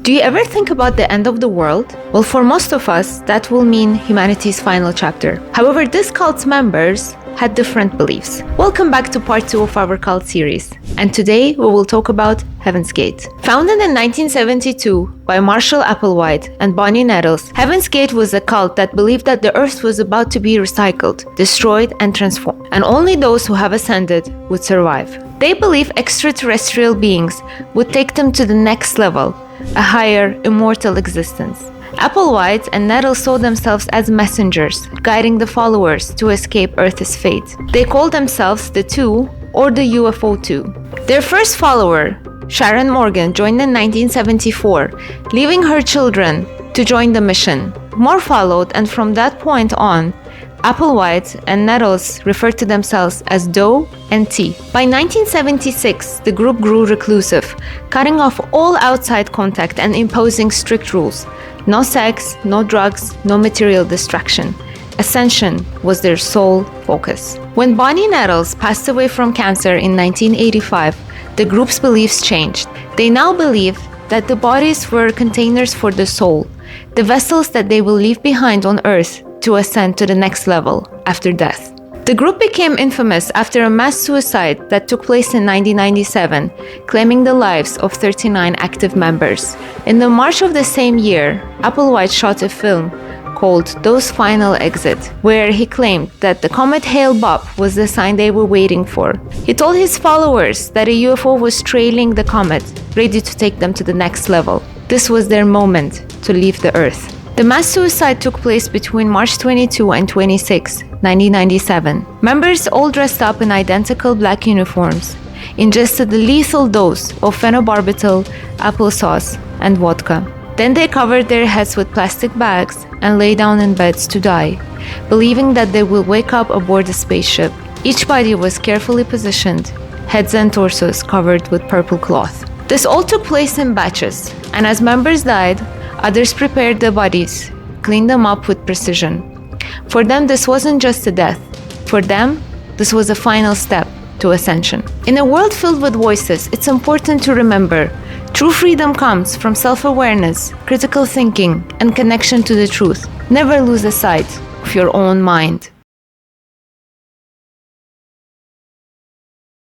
Do you ever think about the end of the world? Well, for most of us, that will mean humanity's final chapter. However, this cult's members had different beliefs. Welcome back to part 2 of our cult series. And today we will talk about Heaven's Gate. Founded in 1972 by Marshall Applewhite and Bonnie Nettles, Heaven's Gate was a cult that believed that the earth was about to be recycled, destroyed, and transformed, and only those who have ascended would survive. They believe extraterrestrial beings would take them to the next level, a higher, immortal existence. Applewhite and Nettles saw themselves as messengers, guiding the followers to escape Earth's fate. They called themselves the Two or the UFO Two. Their first follower, Sharon Morgan, joined in 1974, leaving her children to join the mission. More followed, and from that point on, Applewhite and Nettles referred to themselves as Doe and T. By 1976, the group grew reclusive, cutting off all outside contact and imposing strict rules. No sex, no drugs, no material distraction. Ascension was their sole focus. When Bonnie Nettles passed away from cancer in 1985, the group's beliefs changed. They now believe that the bodies were containers for the soul, the vessels that they will leave behind on Earth to ascend to the next level after death. The group became infamous after a mass suicide that took place in 1997, claiming the lives of 39 active members. In the March of the same year, Applewhite shot a film called Doe's Final Exit, where he claimed that the comet Hale-Bopp was the sign they were waiting for. He told his followers that a UFO was trailing the comet, ready to take them to the next level. This was their moment to leave the Earth. The mass suicide took place between March 22 and 26, 1997. Members all dressed up in identical black uniforms, ingested a lethal dose of phenobarbital, applesauce, and vodka. Then they covered their heads with plastic bags and lay down in beds to die, believing that they will wake up aboard a spaceship. Each body was carefully positioned, heads and torsos covered with purple cloth. This all took place in batches, and as members died, others prepared the bodies, cleaned them up with precision. For them, this wasn't just a death. For them, this was a final step to ascension. In a world filled with voices, it's important to remember, true freedom comes from self-awareness, critical thinking, and connection to the truth. Never lose sight of your own mind.